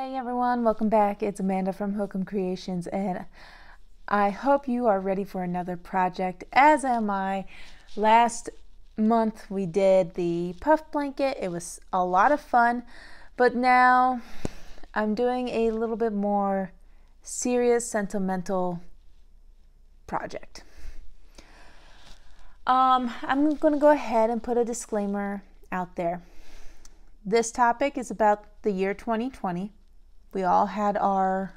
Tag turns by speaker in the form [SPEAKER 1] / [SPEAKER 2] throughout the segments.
[SPEAKER 1] Hey everyone, welcome back. It's Amanda from Hookemcreations, and I hope you are ready for another project, as am I. Last month we did the puff blanket. It was a lot of fun, but now I'm doing a little bit more serious, sentimental project. I'm going to go ahead and put a disclaimer out there. This topic is about the year 2020. We all had our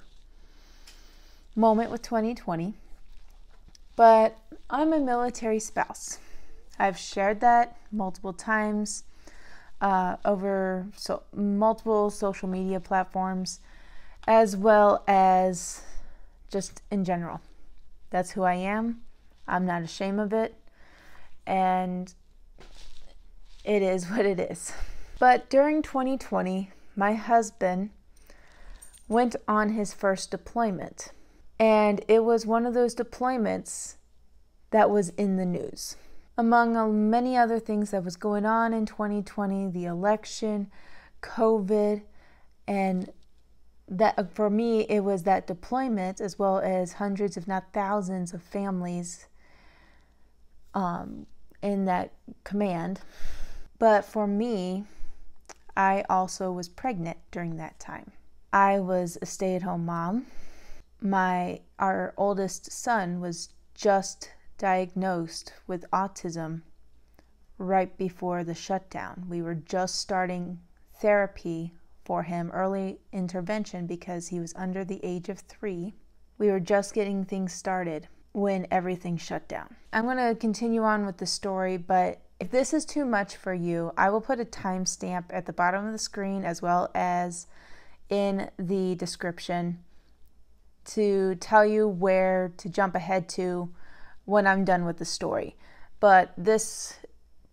[SPEAKER 1] moment with 2020, but I'm a military spouse. I've shared that multiple times over multiple social media platforms, as well as just in general. That's who I am. I'm not ashamed of it, and it is what it is. But during 2020, my husband went on his first deployment, and it was one of those deployments that was in the news. Among many other things that was going on in 2020, the election, COVID, and that for me, it was that deployment as well as hundreds, if not thousands, of families in that command. But for me, I also was pregnant during that time. I was a stay-at-home mom. Our oldest son was just diagnosed with autism right before the shutdown. We were just starting therapy for him, early intervention, because he was under the age of 3. We were just getting things started when everything shut down. I'm going to continue on with the story, but if this is too much for you, I will put a timestamp at the bottom of the screen as well as in the description to tell you where to jump ahead to when I'm done with the story. But this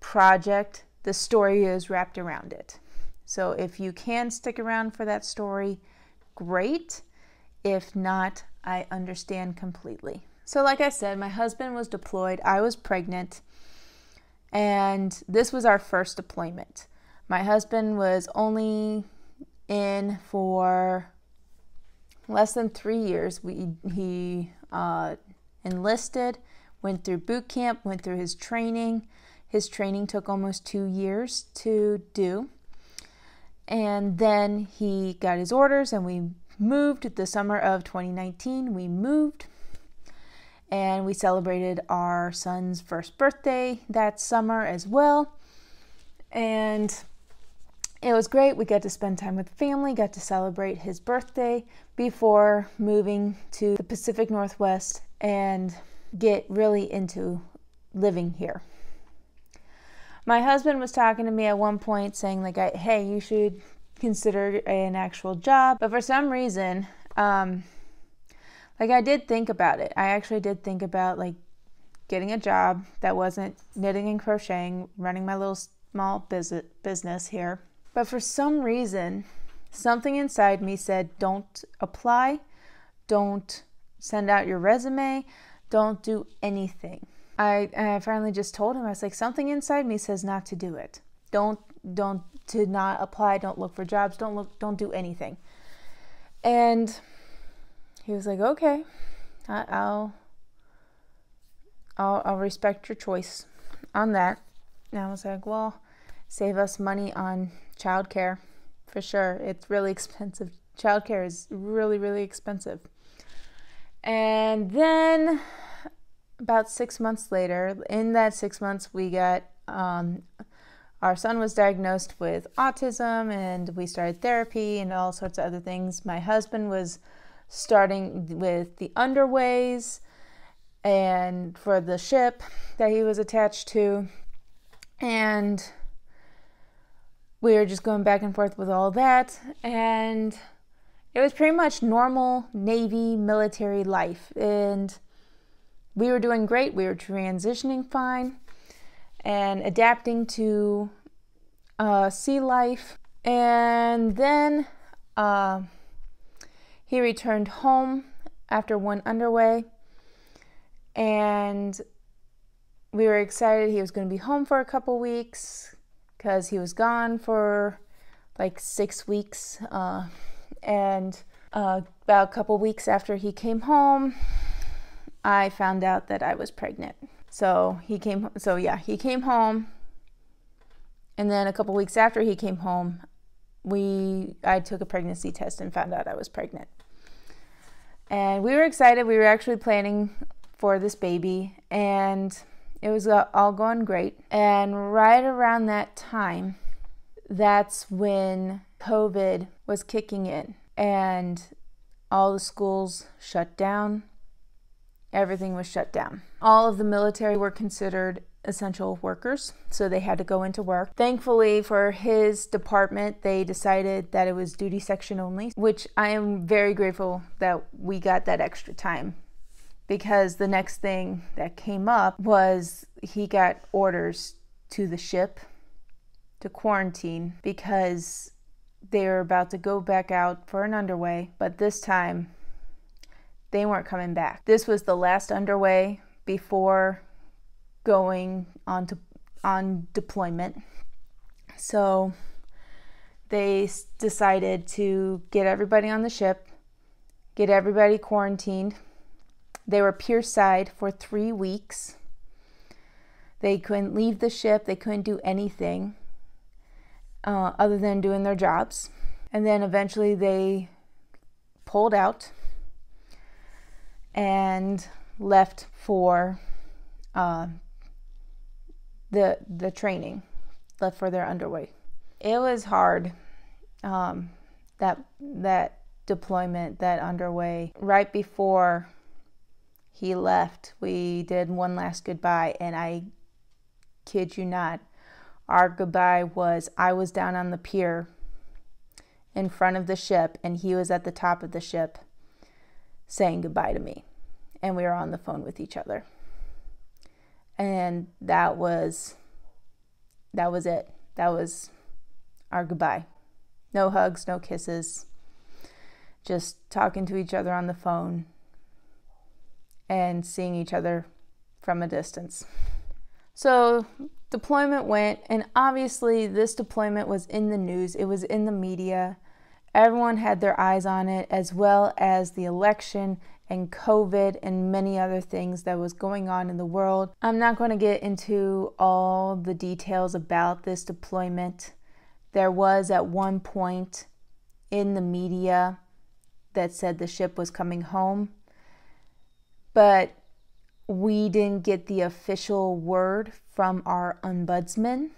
[SPEAKER 1] project, the story is wrapped around it. So if you can stick around for that story, great. If not, I understand completely. So like I said, my husband was deployed, I was pregnant, and this was our first deployment. My husband was only in for less than 3 years. He enlisted, went through boot camp, went through his training. His training took almost 2 years to do. And then he got his orders and we moved. The summer of 2019, we moved. And we celebrated our son's first birthday that summer as well. And it was great. We got to spend time with family, got to celebrate his birthday before moving to the Pacific Northwest and get really into living here. My husband was talking to me at one point saying like, hey, you should consider an actual job. But for some reason, I did think about it. I actually did think about like getting a job that wasn't knitting and crocheting, running my little small business here. But for some reason, something inside me said, don't apply, don't send out your resume, don't do anything. I finally just told him, I was like, something inside me says not to do it. Don't not apply, don't look for jobs, don't do anything. And he was like, okay, I'll respect your choice on that. And I was like, well, save us money on childcare for sure. It's really expensive. Childcare is really, really expensive. And then about 6 months later, in that 6 months, we got our son was diagnosed with autism, and we started therapy and all sorts of other things. My husband was starting with the underways and for the ship that he was attached to, and we were just going back and forth with all that, and it was pretty much normal Navy military life, and we were doing great. We were transitioning fine and adapting to sea life. And then he returned home after one underway, and we were excited he was going to be home for a couple weeks because he was gone for like 6 weeks And about a couple weeks after he came home, I found out that I was pregnant. So he came home, and then a couple weeks after he came home, I took a pregnancy test and found out I was pregnant. And we were excited. We were actually planning for this baby, and it was all going great. And right around that time, that's when COVID was kicking in, and all the schools shut down. Everything was shut down. All of the military were considered essential workers, so they had to go into work. Thankfully for his department, they decided that it was duty section only, which I am very grateful that we got that extra time, because the next thing that came up was he got orders to the ship to quarantine because they were about to go back out for an underway, but this time they weren't coming back. This was the last underway before going on deployment. So they decided to get everybody on the ship, get everybody quarantined. They were pierside for 3 weeks. They couldn't leave the ship. They couldn't do anything other than doing their jobs. And then eventually they pulled out and left for the training, left for their underway. It was hard, that deployment, that underway. Right before he left, we did one last goodbye, and I kid you not, our goodbye was, I was down on the pier in front of the ship, and he was at the top of the ship saying goodbye to me, and we were on the phone with each other. And that was it. That was our goodbye. No hugs, no kisses, just talking to each other on the phone and seeing each other from a distance. So deployment went, and obviously this deployment was in the news. It was in the media. Everyone had their eyes on it, as well as the election and COVID and many other things that was going on in the world. I'm not going to get into all the details about this deployment. There was at one point in the media that said the ship was coming home, but we didn't get the official word from our ombudsman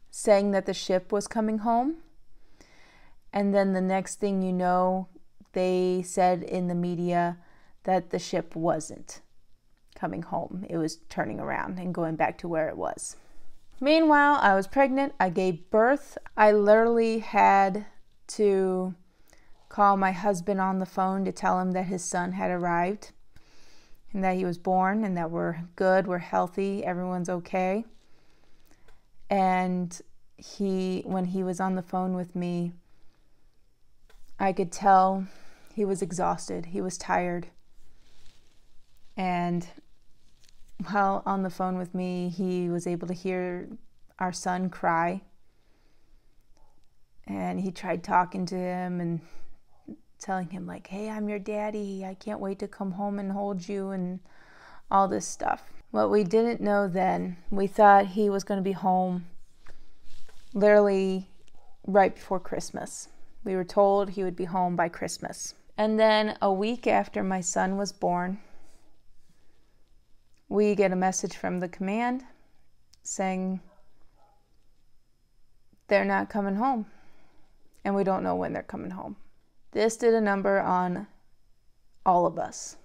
[SPEAKER 1] saying that the ship was coming home. And then the next thing you know, they said in the media that the ship wasn't coming home. It was turning around and going back to where it was. Meanwhile, I was pregnant. I gave birth. I literally had to call my husband on the phone to tell him that his son had arrived and that he was born and that we're good, we're healthy, everyone's okay. And when he was on the phone with me, I could tell he was exhausted. He was tired. And while on the phone with me, he was able to hear our son cry. And he tried talking to him and telling him, like, hey, I'm your daddy. I can't wait to come home and hold you and all this stuff. What we didn't know then, we thought he was going to be home literally right before Christmas. We were told he would be home by Christmas. And then a week after my son was born, we get a message from the command saying they're not coming home, and we don't know when they're coming home. This did a number on all of us,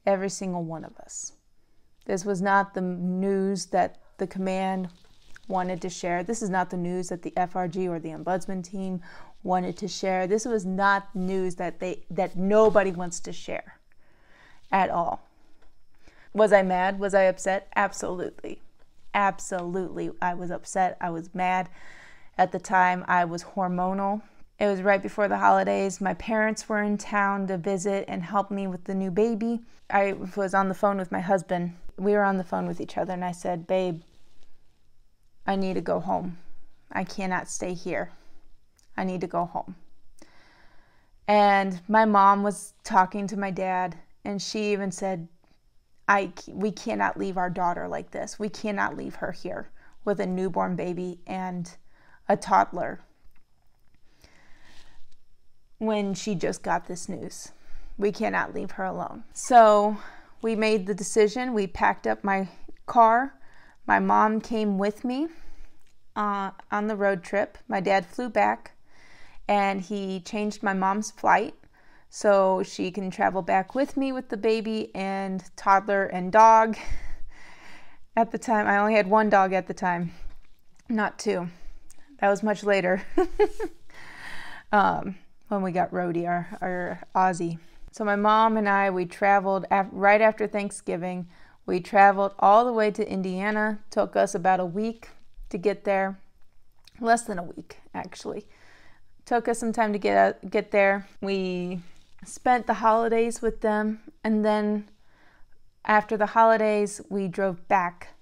[SPEAKER 1] every single one of us. This was not the news that the command wanted to share. This is not the news that the FRG or the ombudsman team wanted to share. This was not news that nobody wants to share at all. Was I mad? Was I upset? Absolutely. Absolutely. I was upset. I was mad. At the time, I was hormonal. It was right before the holidays. My parents were in town to visit and help me with the new baby. I was on the phone with my husband. We were on the phone with each other, and I said, babe, I need to go home. I cannot stay here. I need to go home. And my mom was talking to my dad, and she even said, we cannot leave our daughter like this. We cannot leave her here with a newborn baby and a toddler when she just got this news. We cannot leave her alone. So we made the decision. We packed up my car. My mom came with me on the road trip. My dad flew back, and he changed my mom's flight so she can travel back with me with the baby and toddler and dog. At the time, I only had one dog at the time, not two. That was much later when we got Rhodey, our Aussie. So my mom and I, we traveled right after Thanksgiving. We traveled all the way to Indiana. Took us about a week to get there. Less than a week, actually. Took us some time to get there. We spent the holidays with them, and then after the holidays, we drove back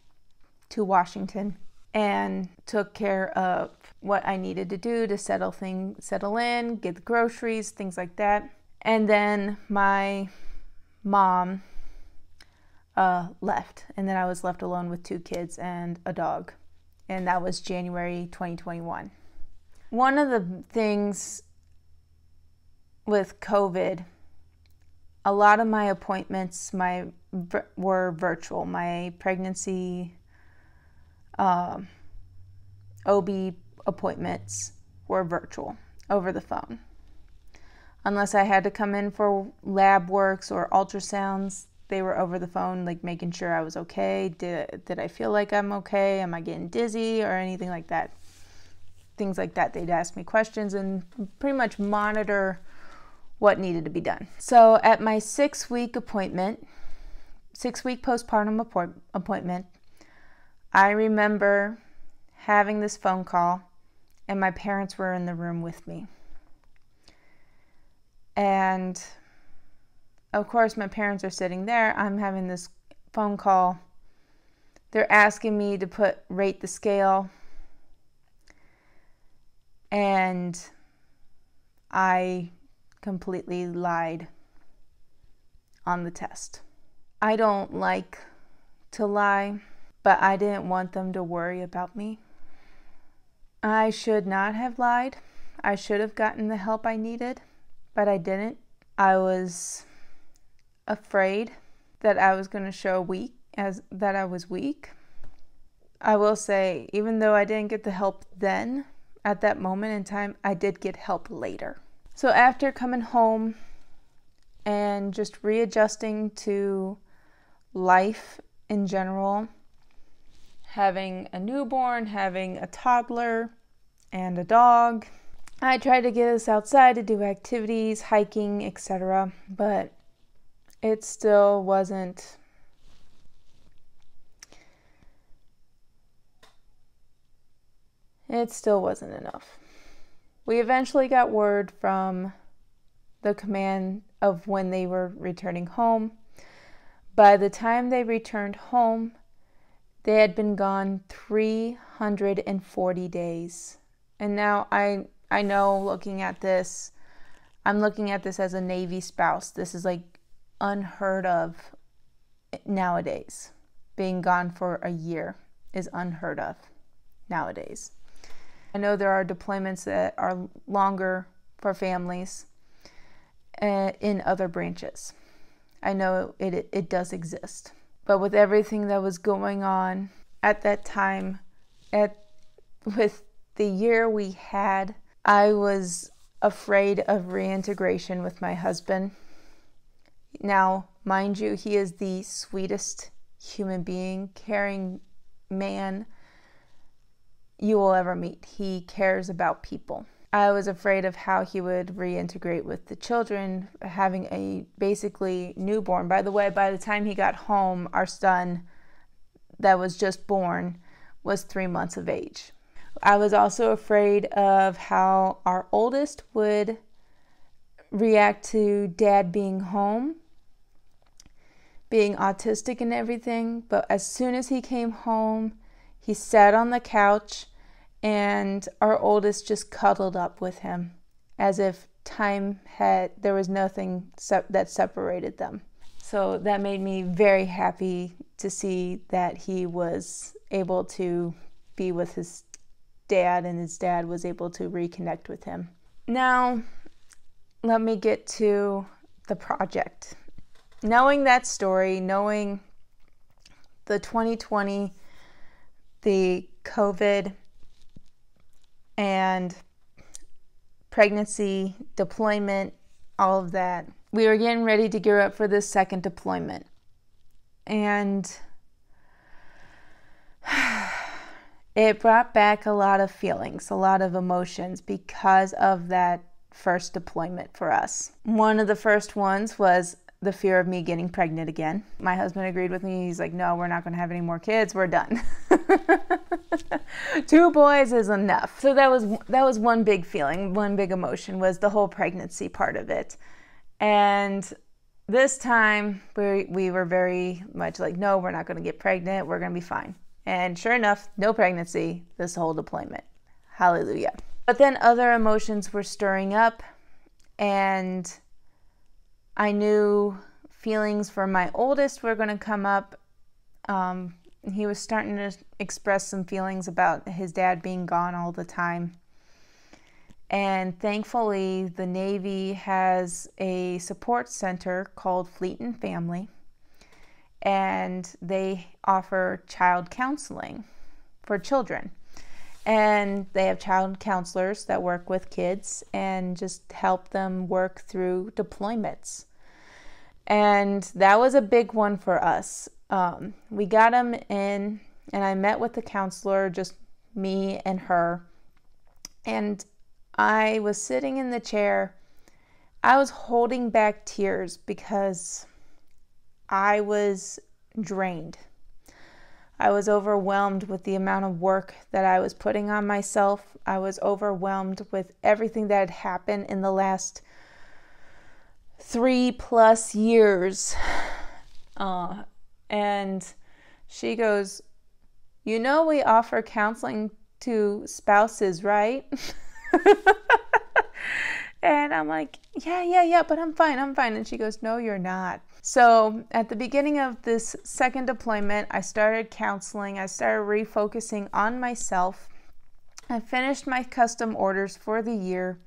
[SPEAKER 1] to Washington and took care of what I needed to do to settle in, get the groceries, things like that. And then my mom left, and then I was left alone with 2 kids and a dog, and that was January 2021. One of the things with COVID, a lot of my appointments were virtual. My pregnancy OB appointments were virtual, over the phone. Unless I had to come in for lab works or ultrasounds, they were over the phone, like making sure I was okay. Did I feel like I'm okay? Am I getting dizzy or anything like that? Things like that. They'd ask me questions and pretty much monitor what needed to be done. So at my 6-week postpartum appointment, I remember having this phone call, and my parents were in the room with me. And of course, my parents are sitting there. I'm having this phone call. They're asking me to rate the scale. And I completely lied on the test. I don't like to lie, but I didn't want them to worry about me. I should not have lied. I should have gotten the help I needed, but I didn't. I was afraid that I was going to show that I was weak. I will say, even though I didn't get the help then, at that moment in time, I did get help later. So after coming home and just readjusting to life in general, having a newborn, having a toddler, and a dog, I tried to get us outside to do activities, hiking, etc., but it still wasn't enough. We eventually got word from the command of when they were returning home. By the time they returned home, they had been gone 340 days. And now I know, looking at this, I'm looking at this as a Navy spouse. This is like unheard of nowadays. Being gone for a year is unheard of nowadays. I know there are deployments that are longer for families in other branches. I know it does exist. But with everything that was going on at that time, with the year we had, I was afraid of reintegration with my husband. Now, mind you, he is the sweetest human being, caring man you will ever meet. He cares about people. I was afraid of how he would reintegrate with the children, having a basically newborn. By the way, by the time he got home, our son that was just born was 3 months of age. I was also afraid of how our oldest would react to dad being home, being autistic and everything. But as soon as he came home, he sat on the couch and our oldest just cuddled up with him as if there was nothing that separated them. So that made me very happy to see that he was able to be with his dad and his dad was able to reconnect with him. Now, let me get to the project. Knowing that story, knowing the 2020, the COVID and pregnancy, deployment, all of that, we were getting ready to gear up for this second deployment. And it brought back a lot of feelings, a lot of emotions because of that first deployment for us. One of the first ones was the fear of me getting pregnant again. My husband agreed with me. He's like, no, we're not going to have any more kids. We're done. 2 boys is enough. So that was one big feeling, one big emotion was the whole pregnancy part of it. And this time we were very much like, no, we're not going to get pregnant. We're going to be fine. And sure enough, no pregnancy this whole deployment. Hallelujah. But then other emotions were stirring up, and I knew feelings for my oldest were going to come up. He was starting to express some feelings about his dad being gone all the time. And thankfully, the Navy has a support center called Fleet and Family, and they offer child counseling for children. And they have child counselors that work with kids and just help them work through deployments. And that was a big one for us. We got them in, and I met with the counselor, just me and her. And I was sitting in the chair. I was holding back tears because I was drained. I was overwhelmed with the amount of work that I was putting on myself. I was overwhelmed with everything that had happened in the last 3+ years. And she goes, you know, we offer counseling to spouses, right? And I'm like, yeah, but I'm fine. And she goes, no, you're not. So at the beginning of this second deployment, I started counseling. I started refocusing on myself. I finished my custom orders for the year.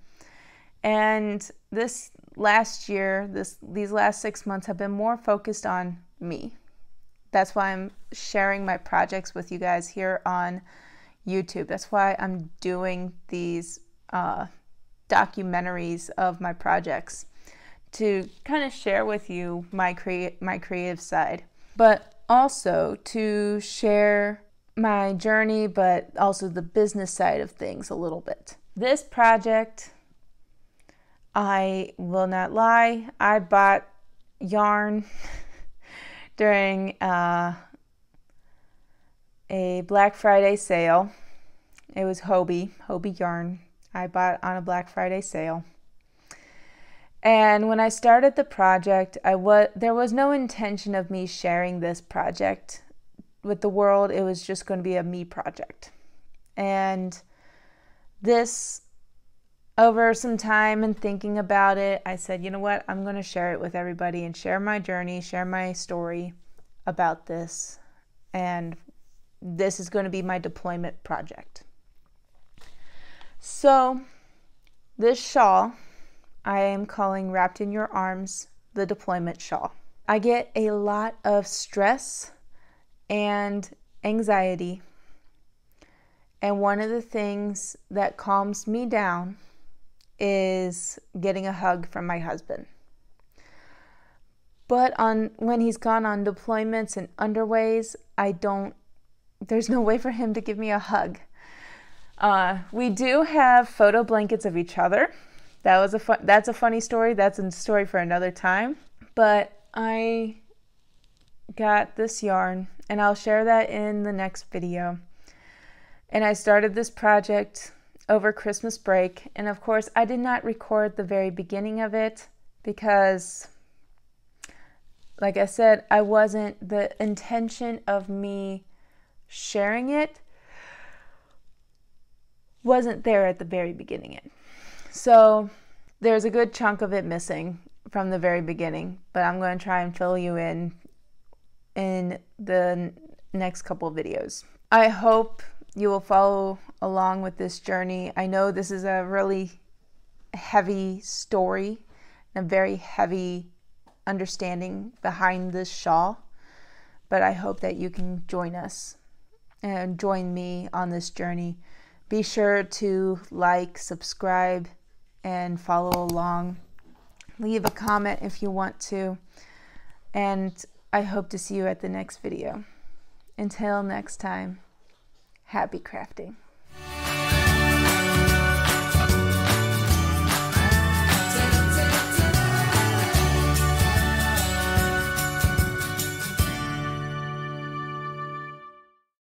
[SPEAKER 1] And this last year, these last 6 months have been more focused on me. That's why I'm sharing my projects with you guys here on YouTube. That's why I'm doing these documentaries of my projects, to kind of share with you my creative side, but also to share my journey, but also the business side of things a little bit. This project, I will not lie, I bought yarn during a Black Friday sale. It was Hobie yarn. I bought on a Black Friday sale. And when I started the project, there was no intention of me sharing this project with the world. It was just going to be a me project. And this, over some time and thinking about it, I said, you know what? I'm going to share it with everybody and share my journey, share my story about this. And this is going to be my deployment project. So this shawl, I am calling Wrapped in Your Arms the deployment shawl. I get a lot of stress and anxiety. And one of the things that calms me down is getting a hug from my husband. But when he's gone on deployments and underways, there's no way for him to give me a hug. We do have photo blankets of each other. That's a funny story. That's a story for another time. But I got this yarn, and I'll share that in the next video. And I started this project over Christmas break. And of course, I did not record the very beginning of it because, like I said, the intention of me sharing it wasn't there at the very beginning. So there's a good chunk of it missing from the very beginning, but I'm going to try and fill you in the next couple of videos. I hope you will follow along with this journey. I know this is a really heavy story, a very heavy understanding behind this shawl, but I hope that you can join us and join me on this journey. Be sure to like, subscribe, and follow along. Leave a comment if you want to, and I hope to see you at the next video. Until next time, happy crafting.